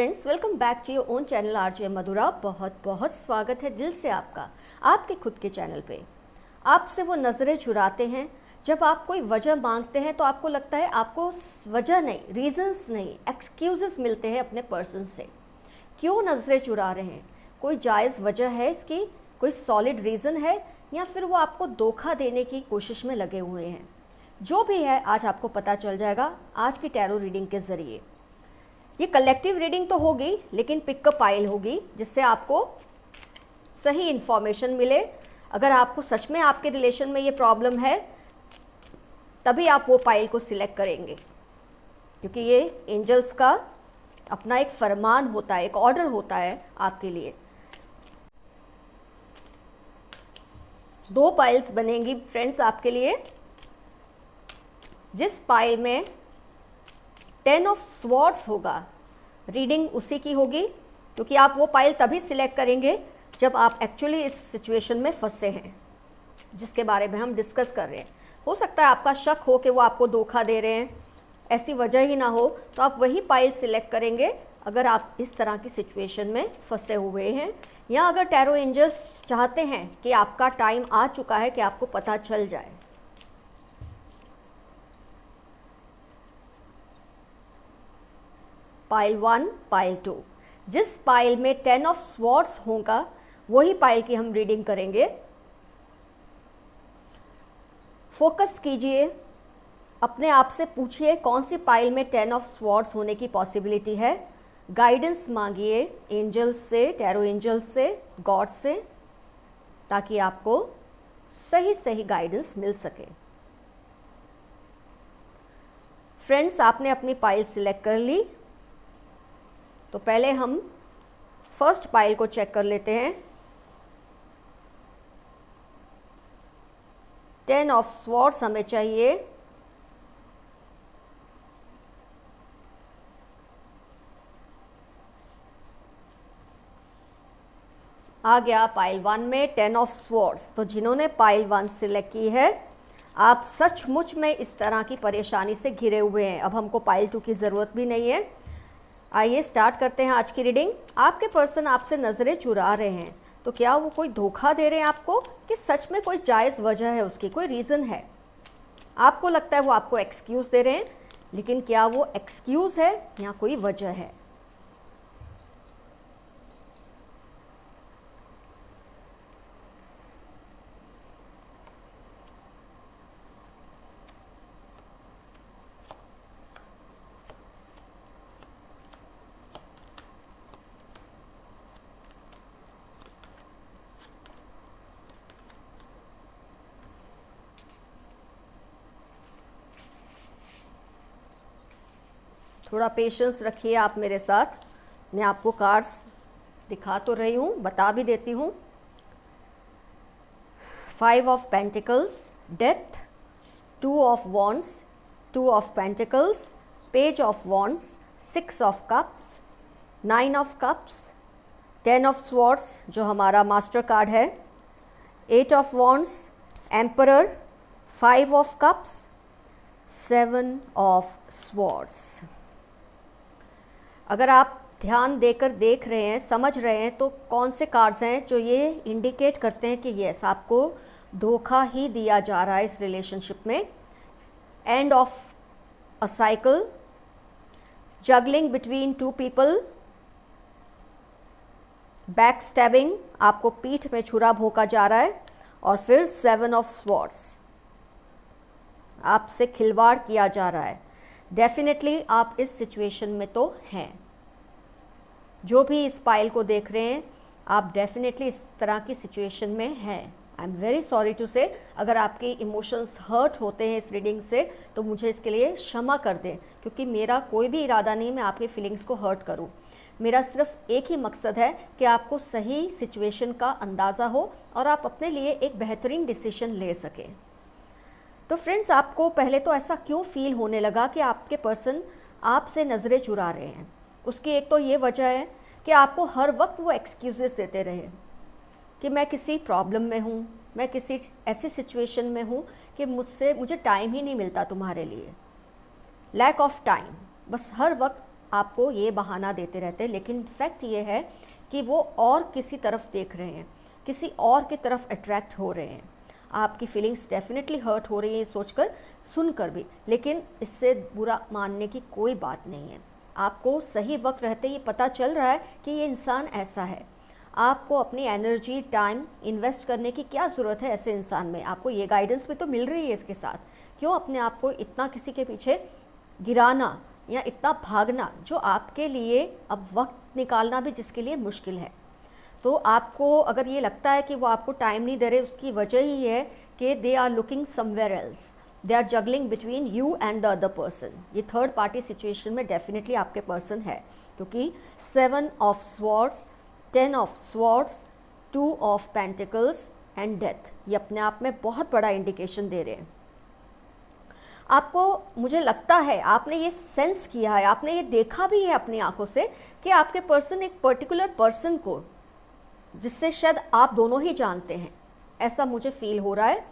Friends, welcome back to your own channel RJ Madhura. बहुत बहुत स्वागत है दिल से आपका आपके खुद के चैनल पे। आपसे वो नज़रें चुराते हैं जब आप कोई वजह मांगते हैं तो आपको लगता है आपको वजह नहीं, रीजंस नहीं, एक्सक्यूजेस मिलते हैं अपने पर्सन से। क्यों नज़रें चुरा रहे हैं? कोई जायज़ वजह है इसकी? कोई सॉलिड रीज़न है या फिर वो आपको धोखा देने की कोशिश में लगे हुए हैं? जो भी है आज आपको पता चल जाएगा आज की टैरो रीडिंग के ज़रिए। ये कलेक्टिव रीडिंग तो होगी लेकिन पिकअप पाइल होगी जिससे आपको सही इन्फॉर्मेशन मिले। अगर आपको सच में आपके रिलेशन में ये प्रॉब्लम है तभी आप वो पाइल को सिलेक्ट करेंगे, क्योंकि ये एंजल्स का अपना एक फरमान होता है, एक ऑर्डर होता है आपके लिए। 2 पाइल्स बनेंगी फ्रेंड्स आपके लिए। जिस पाइल में 10 ऑफ स्वॉर्ड्स होगा रीडिंग उसी की होगी, क्योंकि आप वो पाइल तभी सिलेक्ट करेंगे जब आप एक्चुअली इस सिचुएशन में फंसे हैं जिसके बारे में हम डिस्कस कर रहे हैं। हो सकता है आपका शक हो कि वो आपको धोखा दे रहे हैं, ऐसी वजह ही ना हो तो आप वही पाइल सिलेक्ट करेंगे अगर आप इस तरह की सिचुएशन में फंसे हुए हैं, या अगर टैरो एंजल्स चाहते हैं कि आपका टाइम आ चुका है कि आपको पता चल जाए। Pile 1, pile 2। जिस पाइल में 10 ऑफ स्वॉर्ड्स होगा वही पाइल की हम रीडिंग करेंगे। फोकस कीजिए, अपने आप से पूछिए कौन सी पाइल में 10 ऑफ स्वॉर्ड्स होने की पॉसिबिलिटी है। गाइडेंस मांगिए एंजल्स से, टैरो एंजल्स से, गॉड से, ताकि आपको सही गाइडेंस मिल सके। फ्रेंड्स, आपने अपनी पाइल सिलेक्ट कर ली तो पहले हम फर्स्ट पाइल को चेक कर लेते हैं। 10 ऑफ स्वॉर्ड्स हमें चाहिए। आ गया पाइल 1 में 10 ऑफ स्वॉर्ड्स। तो जिन्होंने पाइल 1 सिलेक्ट की है आप सचमुच में इस तरह की परेशानी से घिरे हुए हैं। अब हमको पाइल 2 की ज़रूरत भी नहीं है। आइए स्टार्ट करते हैं आज की रीडिंग। आपके पर्सन आपसे नज़रें चुरा रहे हैं तो क्या वो कोई धोखा दे रहे हैं आपको, कि सच में कोई जायज़ वजह है, उसकी कोई रीज़न है? आपको लगता है वो आपको एक्सक्यूज़ दे रहे हैं, लेकिन क्या वो एक्सक्यूज़ है या कोई वजह है? थोड़ा पेशेंस रखिए आप मेरे साथ। मैं आपको कार्ड्स दिखा तो रही हूँ, बता भी देती हूँ। 5 of pentacles, death, 2 of wands, 2 of pentacles, page of wands, 6 of cups, 9 of cups, 10 of swords जो हमारा मास्टर कार्ड है, 8 of wands, emperor, 5 of cups, 7 of swords. अगर आप ध्यान देकर देख रहे हैं, समझ रहे हैं, तो कौन से कार्ड्स हैं जो ये इंडिकेट करते हैं कि यस आपको धोखा ही दिया जा रहा है इस रिलेशनशिप में? End of a cycle, juggling between 2 people, back stabbing, आपको पीठ में छुरा भोंका जा रहा है, और फिर 7 ऑफ स्वॉर्ड्स, आपसे खिलवाड़ किया जा रहा है। डेफिनेटली आप इस सिचुएशन में तो हैं। जो भी इस पाइल को देख रहे हैं आप डेफिनेटली इस तरह की सिचुएशन में हैं। I am very sorry to say, अगर आपके इमोशंस हर्ट होते हैं इस रीडिंग से तो मुझे इसके लिए क्षमा कर दें, क्योंकि मेरा कोई भी इरादा नहीं मैं आपके फीलिंग्स को हर्ट करूं। मेरा सिर्फ एक ही मकसद है कि आपको सही सिचुएशन का अंदाज़ा हो और आप अपने लिए एक बेहतरीन डिसीजन ले सकें। तो फ्रेंड्स, आपको पहले तो ऐसा क्यों फील होने लगा कि आपके पर्सन आपसे नज़रें चुरा रहे हैं? उसकी एक तो ये वजह है कि आपको हर वक्त वो एक्सक्यूज़ेस देते रहे कि मैं किसी प्रॉब्लम में हूँ, मैं किसी ऐसी सिचुएशन में हूँ कि मुझे टाइम ही नहीं मिलता तुम्हारे लिए। लैक ऑफ टाइम, बस हर वक्त आपको ये बहाना देते रहते हैं, लेकिन फैक्ट ये है कि वो और किसी तरफ देख रहे हैं, किसी और की तरफ अट्रैक्ट हो रहे हैं। आपकी फीलिंग्स डेफिनेटली हर्ट हो रही है ये सोचकर, सुनकर भी, लेकिन इससे बुरा मानने की कोई बात नहीं है। आपको सही वक्त रहते ये पता चल रहा है कि ये इंसान ऐसा है। आपको अपनी एनर्जी, टाइम इन्वेस्ट करने की क्या ज़रूरत है ऐसे इंसान में? आपको ये गाइडेंस भी तो मिल रही है इसके साथ। क्यों अपने आप को इतना किसी के पीछे गिराना या इतना भागना, जो आपके लिए अब वक्त निकालना भी जिसके लिए मुश्किल है। तो आपको अगर ये लगता है कि वो आपको टाइम नहीं दे रहे, उसकी वजह ही है कि they are looking somewhere else, they are juggling between you and the other person. ये थर्ड पार्टी सिचुएशन में डेफिनेटली आपके पर्सन है, क्योंकि 7 of swords, 10 of swords, 2 of pentacles and death, ये अपने आप में बहुत बड़ा इंडिकेशन दे रहे हैं। आपको, मुझे लगता है आपने ये सेंस किया है, आपने ये देखा भी है अपनी आंखों से कि आपके पर्सन एक पर्टिकुलर पर्सन को, जिससे शायद आप दोनों ही जानते हैं, ऐसा मुझे फील हो रहा है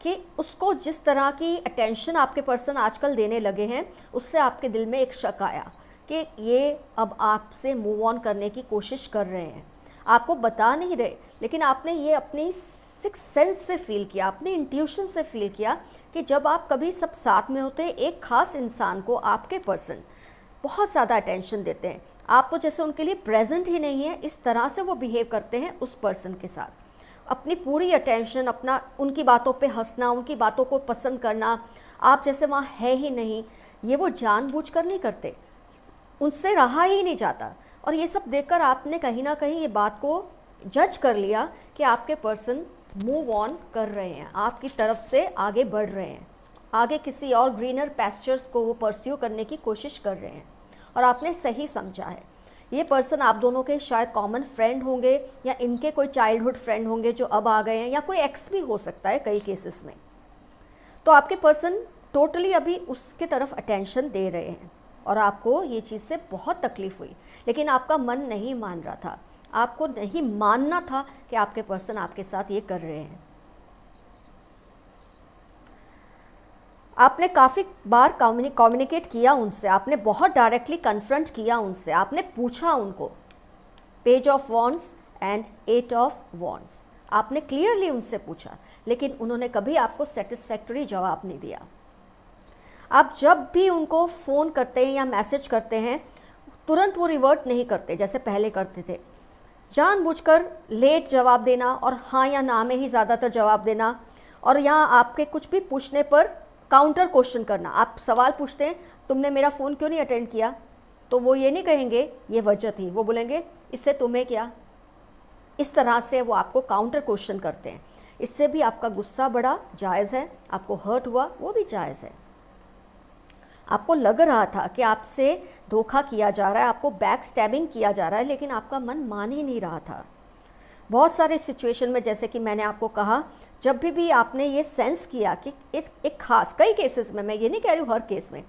कि उसको जिस तरह की अटेंशन आपके पर्सन आजकल देने लगे हैं, उससे आपके दिल में एक शक आया कि ये अब आपसे मूव ऑन करने की कोशिश कर रहे हैं। आपको बता नहीं रहे, लेकिन आपने ये अपनी सिक्स सेंस से फील किया, अपनी इंट्यूशन से फील किया कि जब आप कभी सब साथ में होते हैं, एक ख़ास इंसान को आपके पर्सन बहुत ज़्यादा अटेंशन देते हैं। आप तो जैसे उनके लिए प्रेजेंट ही नहीं है, इस तरह से वो बिहेव करते हैं उस पर्सन के साथ। अपनी पूरी अटेंशन, अपना उनकी बातों पे हंसना, उनकी बातों को पसंद करना, आप जैसे वहाँ है ही नहीं, ये वो जानबूझकर नहीं करते, उनसे रहा ही नहीं जाता। और ये सब देखकर आपने कहीं ना कहीं ये बात को जज कर लिया कि आपके पर्सन मूव ऑन कर रहे हैं, आपकी तरफ से आगे बढ़ रहे हैं, आगे किसी और ग्रीनर पैस्चर्स को वो परस्यू करने की कोशिश कर रहे हैं। और आपने सही समझा है, ये पर्सन आप दोनों के शायद कॉमन फ्रेंड होंगे, या इनके कोई चाइल्डहुड फ्रेंड होंगे जो अब आ गए हैं, या कोई एक्स भी हो सकता है कई केसेस में। तो आपके पर्सन टोटली अभी उसके तरफ अटेंशन दे रहे हैं, और आपको ये चीज़ से बहुत तकलीफ़ हुई, लेकिन आपका मन नहीं मान रहा था, आपको नहीं मानना था कि आपके पर्सन आपके साथ ये कर रहे हैं। आपने काफ़ी बार कम्युनिकेट किया उनसे, आपने बहुत डायरेक्टली कन्फ्रंट किया उनसे, आपने पूछा उनको, page of wands and 8 of wands, आपने क्लियरली उनसे पूछा, लेकिन उन्होंने कभी आपको सेटिस्फैक्टरी जवाब नहीं दिया। आप जब भी उनको फ़ोन करते हैं या मैसेज करते हैं, तुरंत वो रिवर्ट नहीं करते जैसे पहले करते थे। जानबूझकर लेट जवाब देना और हाँ या ना में ही ज़्यादातर जवाब देना, और यहाँ आपके कुछ भी पूछने पर काउंटर क्वेश्चन करना। आप सवाल पूछते हैं, तुमने मेरा फ़ोन क्यों नहीं अटेंड किया, तो वो ये नहीं कहेंगे ये वजह थी, वो बोलेंगे इससे तुम्हें क्या। इस तरह से वो आपको काउंटर क्वेश्चन करते हैं। इससे भी आपका गुस्सा बढ़ा, जायज़ है, आपको हर्ट हुआ, वो भी जायज़ है। आपको लग रहा था कि आपसे धोखा किया जा रहा है, आपको बैक स्टैबिंग किया जा रहा है, लेकिन आपका मन मान ही नहीं रहा था। बहुत सारे सिचुएशन में, जैसे कि मैंने आपको कहा, जब भी आपने ये सेंस किया कि इस एक खास, कई केसेस में, मैं ये नहीं कह रही हूँ हर केस में,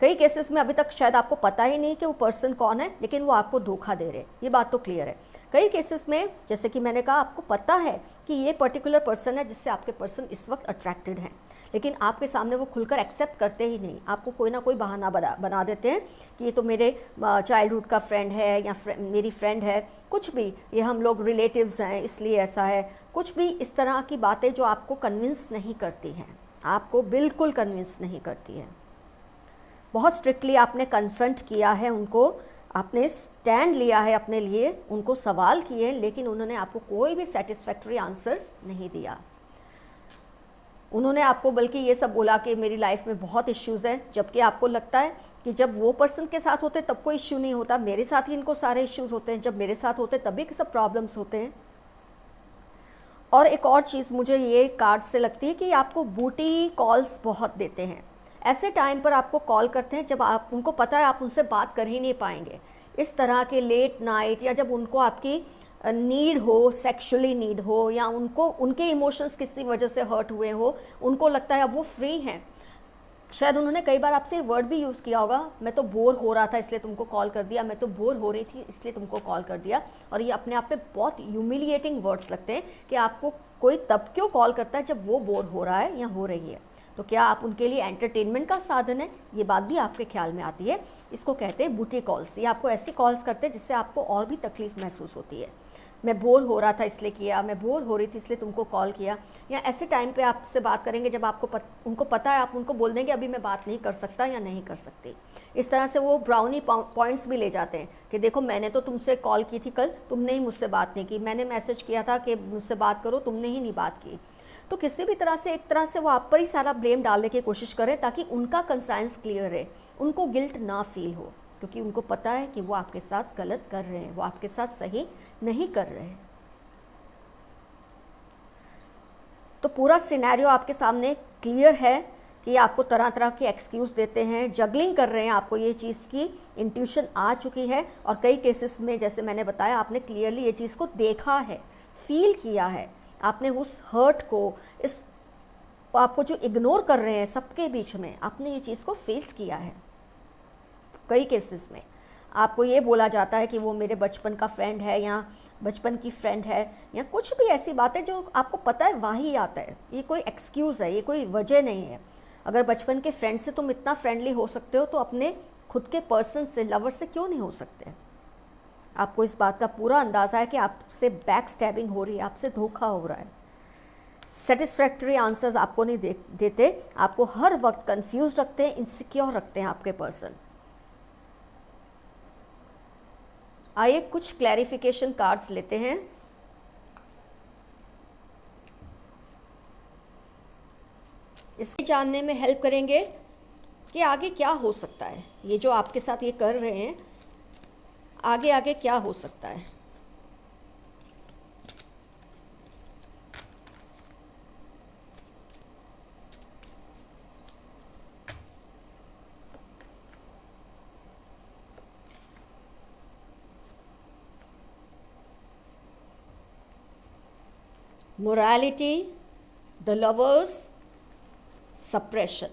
कई केसेस में अभी तक शायद आपको पता ही नहीं कि वो पर्सन कौन है, लेकिन वो आपको धोखा दे रहे हैं, ये बात तो क्लियर है। कई केसेस में, जैसे कि मैंने कहा, आपको पता है कि ये पर्टिकुलर पर्सन है जिससे आपके पर्सन इस वक्त अट्रैक्टेड हैं, लेकिन आपके सामने वो खुलकर एक्सेप्ट करते ही नहीं। आपको कोई ना कोई बहाना बना देते हैं कि ये तो मेरे चाइल्डहुड का फ्रेंड है, या मेरी फ्रेंड है, कुछ भी, ये हम लोग रिलेटिव्स हैं इसलिए ऐसा है, कुछ भी इस तरह की बातें जो आपको कन्विंस नहीं करती हैं, आपको बिल्कुल कन्विंस नहीं करती है। बहुत स्ट्रिक्टली आपने कन्फ्रंट किया है उनको, आपने स्टैंड लिया है अपने लिए, उनको सवाल किए, लेकिन उन्होंने आपको कोई भी सेटिस्फैक्टरी आंसर नहीं दिया। उन्होंने आपको बल्कि ये सब बोला कि मेरी लाइफ में बहुत इश्यूज़ हैं, जबकि आपको लगता है कि जब वो पर्सन के साथ होते तब कोई इश्यू नहीं होता, मेरे साथ ही इनको सारे इश्यूज़ होते हैं, जब मेरे साथ होते तभी सब प्रॉब्लम्स होते हैं। और एक और चीज़ मुझे ये कार्ड से लगती है कि आपको बूटी कॉल्स बहुत देते हैं। ऐसे टाइम पर आपको कॉल करते हैं जब आप, उनको पता है आप उनसे बात कर ही नहीं पाएंगे। इस तरह के लेट नाइट, या जब उनको आपकी नीड हो, सेक्सुअली नीड हो, या उनको उनके इमोशंस किसी वजह से हर्ट हुए हो, उनको लगता है अब वो फ्री हैं। शायद उन्होंने कई बार आपसे वर्ड भी यूज़ किया होगा, मैं तो बोर हो रहा था इसलिए तुमको कॉल कर दिया, मैं तो बोर हो रही थी इसलिए तुमको कॉल कर दिया। और ये अपने आप में बहुत ह्यूमिलिएटिंग वर्ड्स लगते हैं कि आपको कोई तब क्यों कॉल करता है जब वो बोर हो रहा है या हो रही है। तो क्या आप उनके लिए एंटरटेनमेंट का साधन है, ये बात भी आपके ख्याल में आती है। इसको कहते हैं बूटी कॉल्स। ये आपको ऐसी कॉल्स करते हैं जिससे आपको और भी तकलीफ़ महसूस होती है। मैं बोर हो रहा था इसलिए किया, मैं बोर हो रही थी इसलिए तुमको कॉल किया। या ऐसे टाइम पे आपसे बात करेंगे जब आपको उनको पता है, आप उनको बोल देंगे अभी मैं बात नहीं कर सकता या नहीं कर सकती। इस तरह से वो ब्राउनी पॉइंट्स भी ले जाते हैं कि देखो मैंने तो तुमसे कॉल की थी कल, तुमने ही मुझसे बात नहीं की, मैंने मैसेज किया था कि मुझसे बात करो, तुमने ही नहीं बात की। तो किसी भी तरह से एक तरह से वो आप पर ही सारा ब्लेम डालने की कोशिश करें ताकि उनका कंसाइंस क्लियर रहे, उनको गिल्ट ना फील हो, क्योंकि उनको पता है कि वो आपके साथ गलत कर रहे हैं, वो आपके साथ सही नहीं कर रहे हैं। तो पूरा सिनेरियो आपके सामने क्लियर है कि आपको तरह तरह के एक्सक्यूज़ देते हैं, जगलिंग कर रहे हैं, आपको ये चीज़ की इंट्यूशन आ चुकी है। और कई केसेस में जैसे मैंने बताया आपने क्लियरली ये चीज़ को देखा है, फील किया है, आपने उस हर्ट को, इस आपको जो इग्नोर कर रहे हैं सबके बीच में, आपने ये चीज़ को फेस किया है। कई केसेस में आपको ये बोला जाता है कि वो मेरे बचपन का फ्रेंड है या बचपन की फ्रेंड है, या कुछ भी ऐसी बातें जो आपको पता है वही आता है। ये कोई एक्सक्यूज़ है, ये कोई वजह नहीं है। अगर बचपन के फ्रेंड से तुम इतना फ्रेंडली हो सकते हो तो अपने खुद के पर्सन से, लवर से क्यों नहीं हो सकते? आपको इस बात का पूरा अंदाज़ा है कि आपसे बैक स्टैबिंग हो रही है, आपसे धोखा हो रहा है। सेटिस्फैक्टरी आंसर्स आपको नहीं देते, आपको हर वक्त कंफ्यूज रखते हैं, इनसिक्योर रखते हैं आपके पर्सन। आइए कुछ क्लैरिफिकेशन कार्ड्स लेते हैं। इसके जानने में हेल्प करेंगे कि आगे क्या हो सकता है, ये जो आपके साथ ये कर रहे हैं आगे आगे क्या हो सकता है। Morality, the lovers, suppression.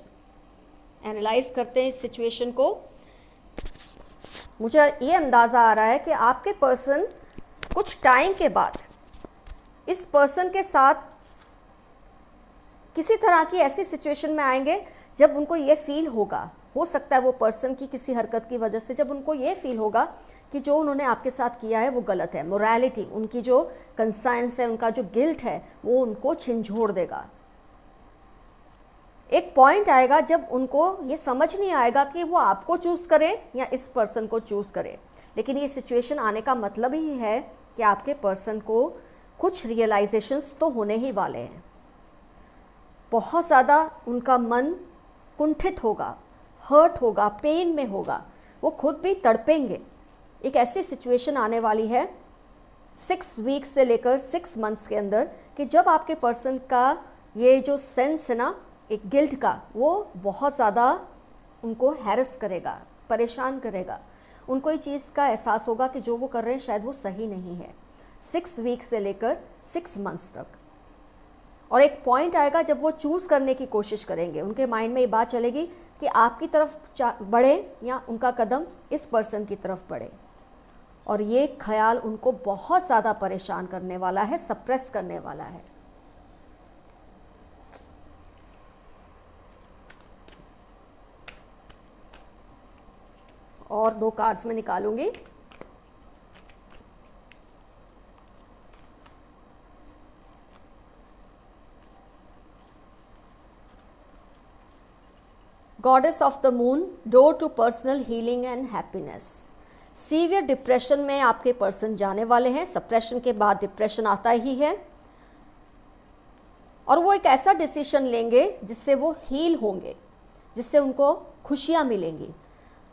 Analyse करते हैं इस सिचुएशन को। मुझे ये अंदाज़ा आ रहा है कि आपके पर्सन कुछ टाइम के बाद इस पर्सन के साथ किसी तरह की ऐसी सिचुएशन में आएंगे जब उनको ये फील होगा, हो सकता है वो पर्सन की किसी हरकत की वजह से, जब उनको ये फील होगा कि जो उन्होंने आपके साथ किया है वो गलत है। मोरालिटी, उनकी जो कंसाइंस है, उनका जो गिल्ट है, वो उनको झिंझोड़ देगा। एक पॉइंट आएगा जब उनको ये समझ नहीं आएगा कि वो आपको चूज़ करे या इस पर्सन को चूज़ करे। लेकिन ये सिचुएशन आने का मतलब ही है कि आपके पर्सन को कुछ रियलाइजेशंस तो होने ही वाले हैं। बहुत ज़्यादा उनका मन कुंठित होगा, हर्ट होगा, पेन में होगा, वो खुद भी तड़पेंगे। एक ऐसी सिचुएशन आने वाली है 6 वीक्स से लेकर 6 मंथ्स के अंदर कि जब आपके पर्सन का ये जो सेंस है ना, एक गिल्ट का, वो बहुत ज़्यादा उनको हैरेस करेगा, परेशान करेगा। उनको ये चीज़ का एहसास होगा कि जो वो कर रहे हैं शायद वो सही नहीं है। 6 वीक्स से लेकर 6 मंथ्स तक। और एक पॉइंट आएगा जब वो चूज़ करने की कोशिश करेंगे, उनके माइंड में ये बात चलेगी कि आपकी तरफ बढ़े या उनका कदम इस पर्सन की तरफ बढ़े। और ये ख्याल उनको बहुत ज़्यादा परेशान करने वाला है, सप्रेस करने वाला है। और 2 कार्ड्स में निकालूंगी। Goddess of the moon, door to personal healing and happiness. Severe depression में आपके पर्सन जाने वाले हैं। सप्रेशन के बाद डिप्रेशन आता ही है, और वो एक ऐसा डिसीजन लेंगे जिससे वो हील होंगे, जिससे उनको खुशियाँ मिलेंगी।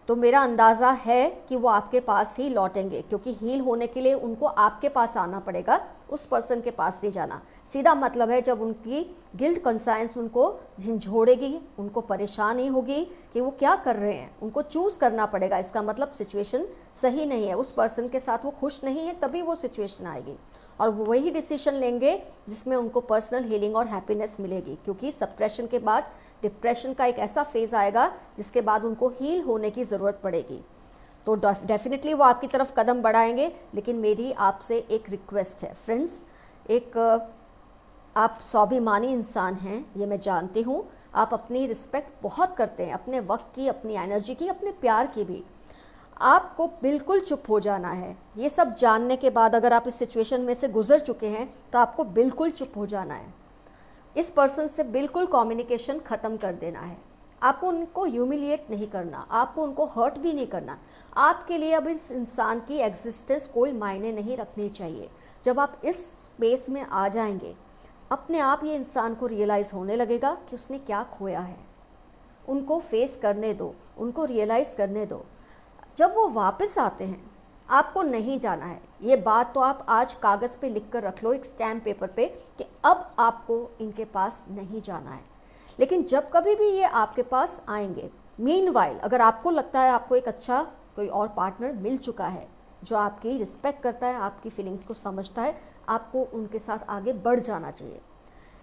तो मेरा अंदाज़ा है कि वो आपके पास ही लौटेंगे, क्योंकि हील होने के लिए उनको आपके पास आना पड़ेगा, उस पर्सन के पास नहीं जाना। सीधा मतलब है जब उनकी गिल्ट कंसाइंस उनको झिंझोड़ेगी, उनको परेशानी होगी कि वो क्या कर रहे हैं, उनको चूज़ करना पड़ेगा। इसका मतलब सिचुएशन सही नहीं है, उस पर्सन के साथ वो खुश नहीं है, तभी वो सिचुएशन आएगी। और वो वही डिसीजन लेंगे जिसमें उनको पर्सनल हीलिंग और हैप्पीनेस मिलेगी, क्योंकि सप्रेशन के बाद डिप्रेशन का एक ऐसा फेज़ आएगा जिसके बाद उनको हील होने की ज़रूरत पड़ेगी। तो डेफिनेटली वो आपकी तरफ कदम बढ़ाएंगे। लेकिन मेरी आपसे एक रिक्वेस्ट है फ्रेंड्स, एक आप स्वाभिमानी इंसान हैं, ये मैं जानती हूँ। आप अपनी रिस्पेक्ट बहुत करते हैं, अपने वक्त की, अपनी एनर्जी की, अपने प्यार की भी। आपको बिल्कुल चुप हो जाना है। ये सब जानने के बाद अगर आप इस सिचुएशन में से गुजर चुके हैं तो आपको बिल्कुल चुप हो जाना है। इस पर्सन से बिल्कुल कम्युनिकेशन ख़त्म कर देना है। आपको उनको ह्यूमिलिएट नहीं करना, आपको उनको हर्ट भी नहीं करना। आपके लिए अब इस इंसान की एग्जिस्टेंस कोई मायने नहीं रखनी चाहिए। जब आप इस स्पेस में आ जाएंगे, अपने आप ये इंसान को रियलाइज़ होने लगेगा कि उसने क्या खोया है। उनको फेस करने दो, उनको रियलाइज़ करने दो। जब वो वापस आते हैं, आपको नहीं जाना है। ये बात तो आप आज कागज़ पे लिख कर रख लो, एक स्टैम्प पेपर पे, कि अब आपको इनके पास नहीं जाना है। लेकिन जब कभी भी ये आपके पास आएंगे, मीनवाइल अगर आपको लगता है आपको एक अच्छा कोई और पार्टनर मिल चुका है जो आपकी रिस्पेक्ट करता है, आपकी फीलिंग्स को समझता है, आपको उनके साथ आगे बढ़ जाना चाहिए।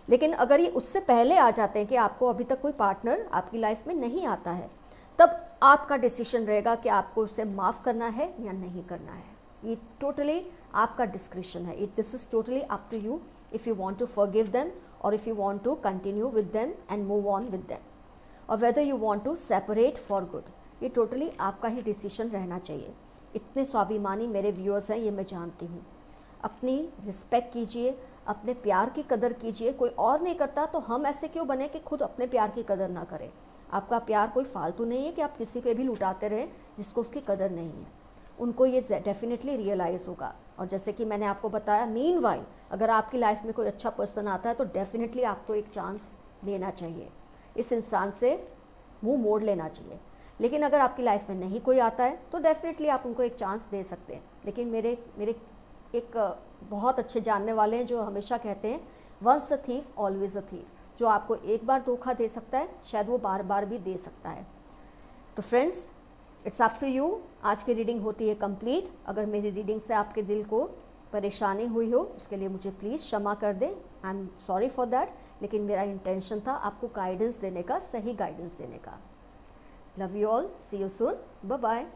लेकिन अगर ये उससे पहले आ जाते हैं कि आपको अभी तक कोई पार्टनर आपकी लाइफ में नहीं आता है, तब आपका डिसीजन रहेगा कि आपको उसे माफ़ करना है या नहीं करना है। ये टोटली आपका डिस्क्रिप्शन है। This is totally up to you if you want to forgive them और if you want to continue with them and move on with them, और whether you want to separate for good. ये totally आपका ही decision रहना चाहिए। इतने स्वाभिमानी मेरे व्यूअर्स हैं, ये मैं जानती हूँ। अपनी रिस्पेक्ट कीजिए, अपने प्यार की कदर कीजिए। कोई और नहीं करता तो हम ऐसे क्यों बने कि खुद अपने प्यार की कदर ना करें। आपका प्यार कोई फालतू नहीं है कि आप किसी पे भी लुटाते रहें जिसको उसकी कदर नहीं है। उनको ये डेफिनेटली रियलाइज़ होगा। और जैसे कि मैंने आपको बताया, मीनवाइल अगर आपकी लाइफ में कोई अच्छा पर्सन आता है तो डेफिनेटली आपको एक चांस लेना चाहिए, इस इंसान से मुंह मोड़ लेना चाहिए। लेकिन अगर आपकी लाइफ में नहीं कोई आता है तो डेफिनेटली आप उनको एक चांस दे सकते हैं। लेकिन मेरे एक बहुत अच्छे जानने वाले हैं जो हमेशा कहते हैं, once a thief always a thief. जो आपको एक बार धोखा दे सकता है, शायद वो बार बार भी दे सकता है। तो friends, it's up to you. आज की रीडिंग होती है कंप्लीट। अगर मेरी रीडिंग से आपके दिल को परेशानी हुई हो, उसके लिए मुझे प्लीज़ क्षमा कर दें। I am sorry for that. लेकिन मेरा इंटेंशन था आपको गाइडेंस देने का, सही गाइडेंस देने का। Love you all, see you soon, bye bye.